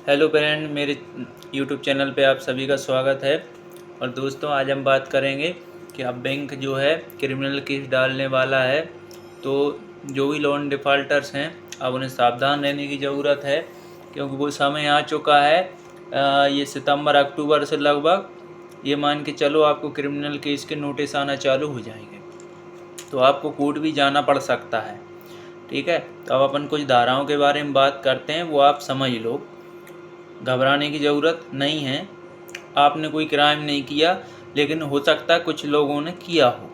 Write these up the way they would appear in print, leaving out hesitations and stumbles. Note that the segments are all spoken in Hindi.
हेलो फ्रेंड, मेरे यूट्यूब चैनल पे आप सभी का स्वागत है। और दोस्तों, आज हम बात करेंगे कि अब बैंक जो है क्रिमिनल केस डालने वाला है। तो जो भी लोन डिफ़ॉल्टर्स हैं, अब उन्हें सावधान रहने की ज़रूरत है, क्योंकि वो समय आ चुका है। ये सितंबर अक्टूबर से लगभग ये मान के चलो आपको क्रिमिनल केस के नोटिस आना चालू हो जाएंगे, तो आपको कोर्ट भी जाना पड़ सकता है। ठीक है, तो अब अपन कुछ धाराओं के बारे में बात करते हैं, वो आप समझ लो। घबराने की ज़रूरत नहीं है। आपने कोई क्राइम नहीं किया, लेकिन हो सकता है कुछ लोगों ने किया हो,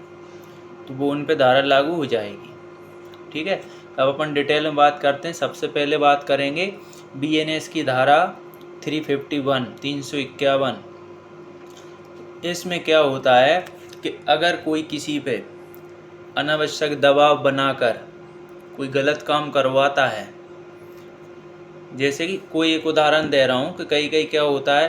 तो वो उन पे धारा लागू हो जाएगी। ठीक है, अब अपन डिटेल में बात करते हैं। सबसे पहले बात करेंगे BNS की धारा 351 351। इसमें क्या होता है कि अगर कोई किसी पे अनावश्यक दबाव बनाकर कोई गलत काम करवाता है, जैसे कि कोई एक उदाहरण दे रहा हूँ कि कई कई क्या होता है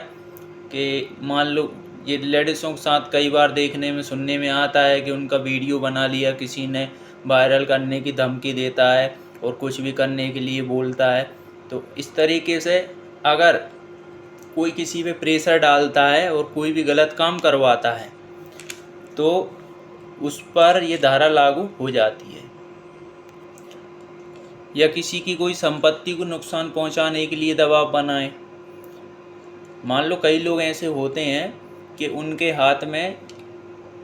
कि मान लो ये लेडीज़ों के साथ कई बार देखने में सुनने में आता है कि उनका वीडियो बना लिया किसी ने, वायरल करने की धमकी देता है और कुछ भी करने के लिए बोलता है। तो इस तरीके से अगर कोई किसी पे प्रेशर डालता है और कोई भी गलत काम करवाता है, तो उस पर ये धारा लागू हो जाती है। या किसी की कोई संपत्ति को नुकसान पहुंचाने के लिए दबाव बनाए। मान लो कई लोग ऐसे होते हैं कि उनके हाथ में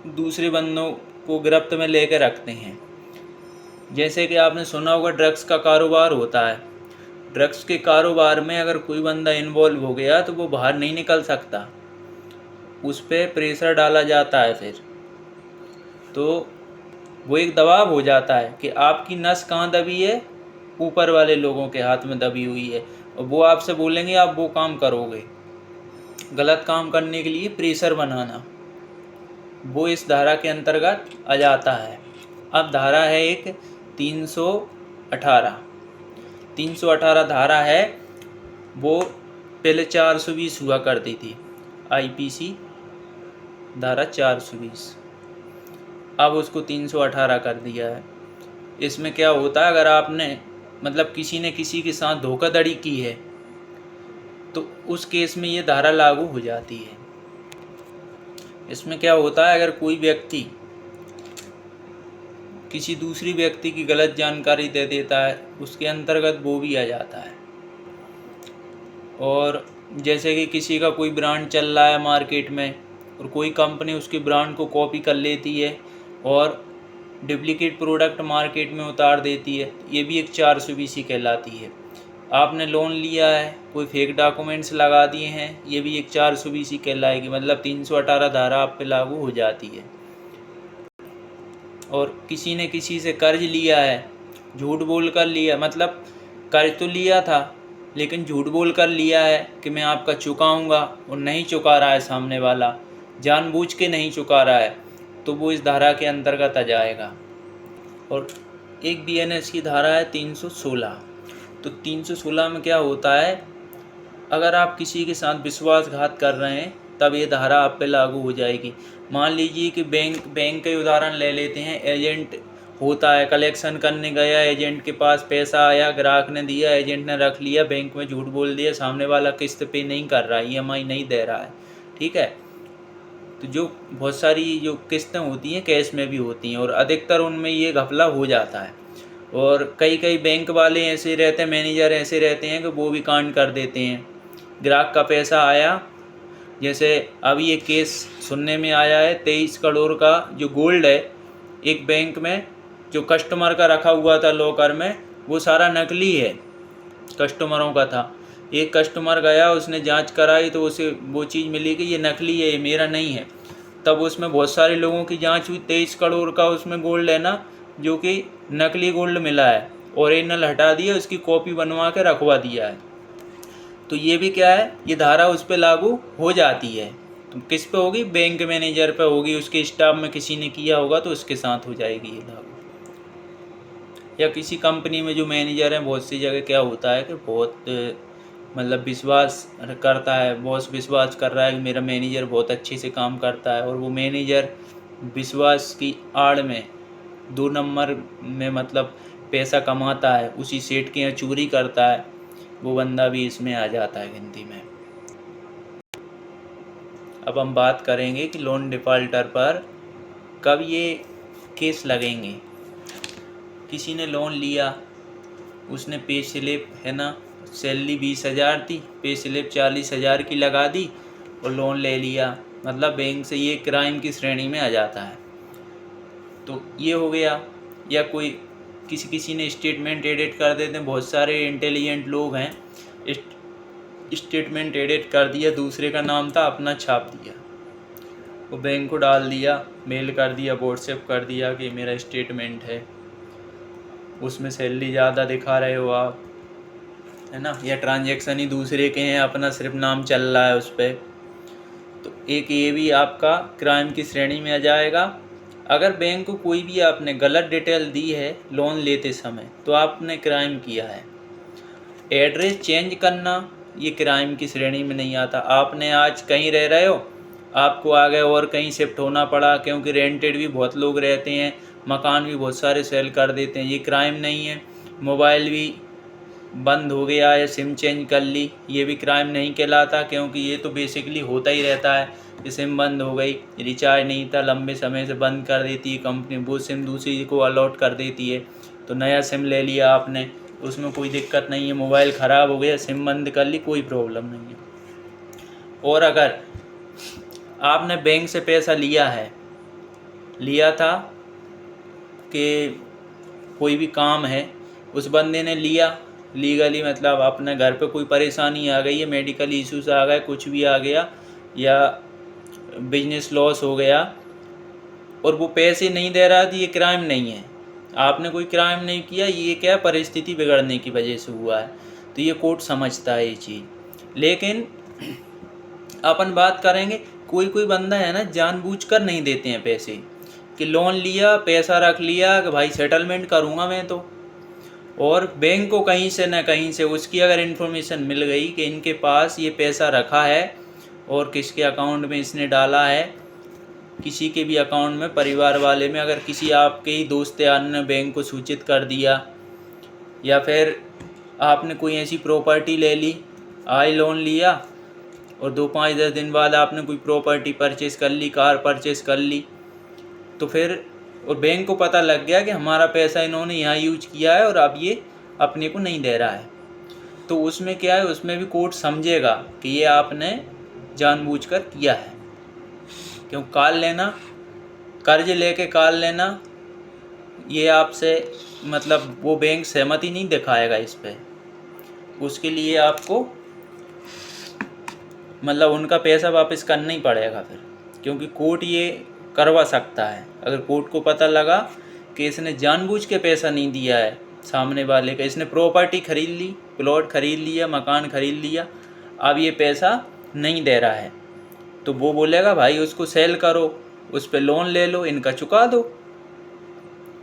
दूसरे बंदों को गिरफ्त में लेकर रखते हैं। जैसे कि आपने सुना होगा, ड्रग्स का कारोबार होता है। ड्रग्स के कारोबार में अगर कोई बंदा इन्वॉल्व हो गया तो वो बाहर नहीं निकल सकता, उस पर प्रेशर डाला जाता है। फिर तो वो एक दबाव हो जाता है कि आपकी नस कहाँ दबी है, ऊपर वाले लोगों के हाथ में दबी हुई है, और वो आपसे बोलेंगे आप वो काम करोगे। गलत काम करने के लिए प्रेशर बनाना, वो इस धारा के अंतर्गत आ जाता है। अब धारा है एक 318। 318 धारा है, वो पहले 420 हुआ करती थी, IPC धारा 420। अब उसको 318 कर दिया है। इसमें क्या होता है, अगर आपने मतलब किसी ने किसी के साथ धोखाधड़ी की है, तो उस केस में ये धारा लागू हो जाती है। इसमें क्या होता है, अगर कोई व्यक्ति किसी दूसरी व्यक्ति की गलत जानकारी दे देता है, उसके अंतर्गत वो भी आ जाता है। और जैसे कि किसी का कोई ब्रांड चल रहा है मार्केट में, और कोई कंपनी उसके ब्रांड को कॉपी कर लेती है और डुप्लीकेट प्रोडक्ट मार्केट में उतार देती है, ये भी एक 420 कहलाती है। आपने लोन लिया है, कोई फेक डॉक्यूमेंट्स लगा दिए हैं, ये भी एक 420 कहलाएगी। मतलब 318 धारा आप पे लागू हो जाती है। और किसी ने किसी से कर्ज लिया है, झूठ बोल कर लिया, मतलब कर्ज तो लिया था लेकिन झूठ बोल कर लिया है कि मैं आपका चुकाऊंगा, और नहीं चुका रहा है, सामने वाला जानबूझ के नहीं चुका रहा है, तो वो इस धारा के अंतर्गत आ जाएगा। और एक BNS की धारा है 316। तो 316 में क्या होता है, अगर आप किसी के साथ विश्वासघात कर रहे हैं, तब ये धारा आप पे लागू हो जाएगी। मान लीजिए कि बैंक का उदाहरण ले लेते हैं। एजेंट होता है, कलेक्शन करने गया, एजेंट के पास पैसा आया, ग्राहक ने दिया, एजेंट ने रख लिया, बैंक में झूठ बोल दिया, सामने वाला किस्त पे नहीं कर रहा है, EMI नहीं दे रहा है। ठीक है, तो जो बहुत सारी जो किस्तें होती हैं कैश में भी होती हैं, और अधिकतर उनमें ये घपला हो जाता है। और कई कई बैंक वाले ऐसे रहते हैं, मैनेजर ऐसे रहते हैं कि वो भी कांड कर देते हैं। ग्राहक का पैसा आया, जैसे अभी एक केस सुनने में आया है, 23 करोड़ का जो गोल्ड है एक बैंक में, जो कस्टमर का रखा हुआ था लॉकर में, वो सारा नकली है, कस्टमरों का था। एक कस्टमर गया, उसने जांच कराई तो उसे वो चीज़ मिली कि ये नकली है, ये मेरा नहीं है। तब उसमें बहुत सारे लोगों की जांच हुई, 23 करोड़ का उसमें गोल्ड है ना, जो कि नकली गोल्ड मिला है। ओरिजिनल हटा दिया, उसकी कॉपी बनवा के रखवा दिया है। तो ये भी क्या है, ये धारा उस पर लागू हो जाती है। तो किस पे होगी, बैंक मैनेजर पे होगी, उसके स्टाफ में किसी ने किया होगा तो उसके साथ हो जाएगी ये लागू। या किसी कंपनी में जो मैनेजर हैं, बहुत सी जगह क्या होता है कि बहुत मतलब विश्वास करता है, बॉस विश्वास कर रहा है कि मेरा मैनेजर बहुत अच्छे से काम करता है, और वो मैनेजर विश्वास की आड़ में 2 नंबर में मतलब पैसा कमाता है, उसी सेठ के यहाँ चोरी करता है, वो बंदा भी इसमें आ जाता है गिनती में। अब हम बात करेंगे कि लोन डिफ़ॉल्टर पर कब ये केस लगेंगे। किसी ने लोन लिया, उसने पे स्लिप है ना, सैलरी 20,000 थी, पे स्लिप 40,000 की लगा दी और लोन ले लिया, मतलब बैंक से ये क्राइम की श्रेणी में आ जाता है। तो ये हो गया। या कोई किसी ने स्टेटमेंट एडिट कर देते हैं, बहुत सारे इंटेलिजेंट लोग हैं, स्टेटमेंट एडिट कर दिया, दूसरे का नाम था, अपना छाप दिया, वो बैंक को डाल दिया, मेल कर दिया, व्हाट्सएप कर दिया कि मेरा स्टेटमेंट है, उसमें सैलरी ज़्यादा दिखा रहे हो आप, है ना, या ट्रांजैक्शन ही दूसरे के हैं, अपना सिर्फ नाम चल रहा है उस पर। तो एक ये भी आपका क्राइम की श्रेणी में आ जाएगा। अगर बैंक को कोई भी आपने गलत डिटेल दी है लोन लेते समय तो आपने क्राइम किया है। एड्रेस चेंज करना ये क्राइम की श्रेणी में नहीं आता। आपने आज कहीं रह रहे हो, आपको आगे और कहीं शिफ्ट होना पड़ा, क्योंकि रेंटेड भी बहुत लोग रहते हैं, मकान भी बहुत सारे सेल कर देते हैं, ये क्राइम नहीं है। मोबाइल भी बंद हो गया या सिम चेंज कर ली, ये भी क्राइम नहीं कहलाता, क्योंकि ये तो बेसिकली होता ही रहता है कि सिम बंद हो गई, रिचार्ज नहीं था, लंबे समय से बंद कर देती है कंपनी, वो सिम दूसरी को अलॉट कर देती है, तो नया सिम ले लिया आपने, उसमें कोई दिक्कत नहीं है। मोबाइल ख़राब हो गया, सिम बंद कर ली, कोई प्रॉब्लम नहीं है। और अगर आपने बैंक से पैसा लिया था कि कोई भी काम है, उस बंदे ने लिया लीगली, मतलब अपने घर पे कोई परेशानी आ गई है, मेडिकल इश्यूज आ गए, कुछ भी आ गया, या बिजनेस लॉस हो गया, और वो पैसे नहीं दे रहा था, ये क्राइम नहीं है। आपने कोई क्राइम नहीं किया, ये क्या परिस्थिति बिगड़ने की वजह से हुआ है, तो ये कोर्ट समझता है ये चीज़। लेकिन अपन बात करेंगे, कोई बंदा है ना, जानबूझकर नहीं देते हैं पैसे, कि लोन लिया, पैसा रख लिया कि भाई सेटलमेंट करूँगा मैं तो, और बैंक को कहीं से न कहीं से उसकी अगर इन्फॉर्मेशन मिल गई कि इनके पास ये पैसा रखा है और किसके अकाउंट में इसने डाला है, किसी के भी अकाउंट में, परिवार वाले में, अगर किसी आपके ही दोस्त यार ने बैंक को सूचित कर दिया, या फिर आपने कोई ऐसी प्रॉपर्टी ले ली, आज लोन लिया और 2-5-10 दिन बाद आपने कोई प्रॉपर्टी परचेज़ कर ली, कार परचेज़ कर ली, तो फिर और बैंक को पता लग गया कि हमारा पैसा इन्होंने यहाँ यूज किया है और अब ये अपने को नहीं दे रहा है, तो उसमें क्या है, उसमें भी कोर्ट समझेगा कि ये आपने जानबूझकर किया है। क्यों कार लेना, कर्ज लेके कार लेना, ये आपसे मतलब वो बैंक सहमति नहीं दिखाएगा इस पे, उसके लिए आपको मतलब उनका पैसा वापस करना ही पड़ेगा फिर, क्योंकि कोर्ट ये करवा सकता है। अगर कोर्ट को पता लगा कि इसने जानबूझ के पैसा नहीं दिया है सामने वाले का, इसने प्रॉपर्टी खरीद ली, प्लॉट खरीद लिया, मकान खरीद लिया, अब ये पैसा नहीं दे रहा है, तो वो बोलेगा भाई उसको सेल करो, उस पर लोन ले लो, इनका चुका दो,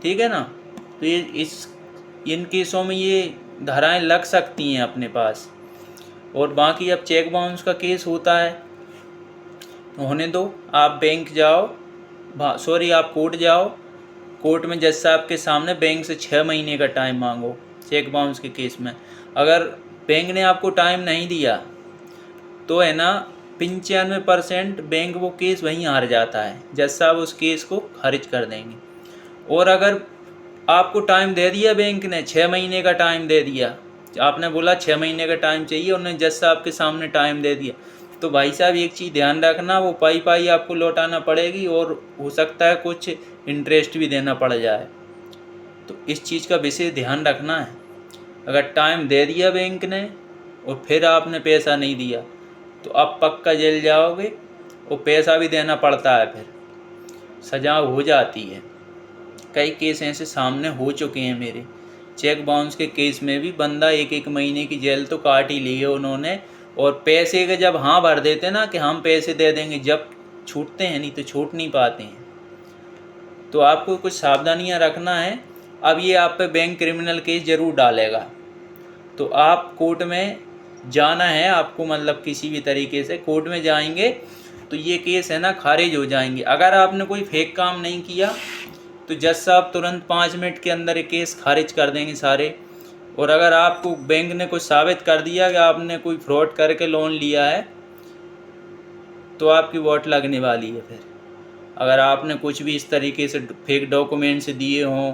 ठीक है ना। तो ये इन केसों में ये धाराएं लग सकती हैं अपने पास। और बाकी अब चेक बाउंस का केस होता है, होने दो, आप बैंक जाओ, आप कोर्ट जाओ, कोर्ट में जज साहब के सामने बैंक से 6 महीने का टाइम मांगो चेक बाउंस के केस में। अगर बैंक ने आपको टाइम नहीं दिया तो है ना 95% बैंक वो केस वहीं हार जाता है, जज साहब उस केस को खारिज कर देंगे। और अगर आपको टाइम दे दिया बैंक ने, 6 महीने का टाइम दे दिया, आपने बोला 6 महीने का टाइम चाहिए, उन्होंने जज साहब के सामने टाइम दे दिया, तो भाई साहब एक चीज़ ध्यान रखना, वो पाई आपको लौटाना पड़ेगी और हो सकता है कुछ इंटरेस्ट भी देना पड़ जाए। तो इस चीज़ का विशेष ध्यान रखना है। अगर टाइम दे दिया बैंक ने और फिर आपने पैसा नहीं दिया तो अब पक्का जेल जाओगे, और पैसा भी देना पड़ता है, फिर सजा हो जाती है। कई केस ऐसे सामने हो चुके हैं मेरे। चेक बाउंस के केस में भी बंदा 1-1 महीने की जेल तो काट ही ली है उन्होंने, और पैसे के जब हाँ भर देते ना कि हम पैसे दे देंगे, जब छूटते हैं नहीं तो छूट नहीं पाते हैं। तो आपको कुछ सावधानियां रखना है। अब ये आप पे बैंक क्रिमिनल केस ज़रूर डालेगा, तो आप कोर्ट में जाना है आपको, मतलब किसी भी तरीके से कोर्ट में जाएंगे तो ये केस है ना खारिज हो जाएंगे। अगर आपने कोई फेक काम नहीं किया तो जज साहब तुरंत 5 मिनट के अंदर ये केस खारिज कर देंगे सारे, और अगर आपको बैंक ने कुछ साबित कर दिया कि आपने कोई फ्रॉड करके लोन लिया है तो आपकी वोट लगने वाली है। फिर अगर आपने कुछ भी इस तरीके से फेक डॉक्यूमेंट्स दिए हों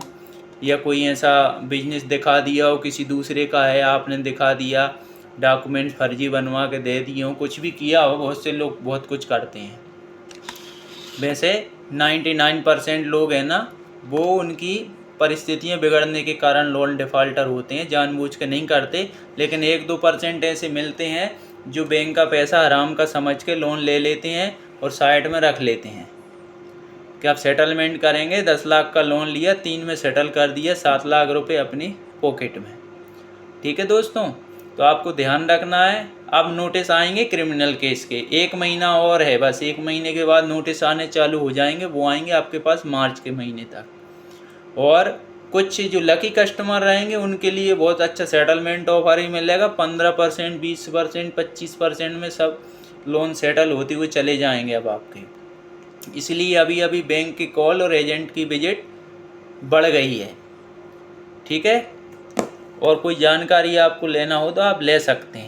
या कोई ऐसा बिजनेस दिखा दिया हो किसी दूसरे का है, आपने दिखा दिया, डॉक्यूमेंट्स फर्जी बनवा के दे दिए हो, कुछ भी किया हो, बहुत से लोग बहुत कुछ करते हैं। वैसे 99% लोग हैं ना, वो उनकी परिस्थितियां बिगड़ने के कारण लोन डिफ़ॉल्टर होते हैं, जानबूझ के नहीं करते। लेकिन 1-2% ऐसे मिलते हैं जो बैंक का पैसा हराम का समझ के लोन ले लेते हैं और साइड में रख लेते हैं कि आप सेटलमेंट करेंगे। 10 लाख का लोन लिया, 3 में सेटल कर दिया, 7 लाख रुपए अपनी पॉकेट में। ठीक है दोस्तों, तो आपको ध्यान रखना है। अब नोटिस आएंगे क्रिमिनल केस के, 1 महीना और है बस, 1 महीने के बाद नोटिस आने चालू हो जाएंगे। वो आएंगे आपके पास मार्च के महीने तक। और कुछ जो लकी कस्टमर रहेंगे उनके लिए बहुत अच्छा सेटलमेंट ऑफर ही मिलेगा। 15%, 20%, 25% में सब लोन सेटल होते हुए चले जाएंगे अब आपके। इसलिए अभी अभी बैंक की कॉल और एजेंट की विजिट बढ़ गई है। ठीक है, और कोई जानकारी आपको लेना हो तो आप ले सकते हैं।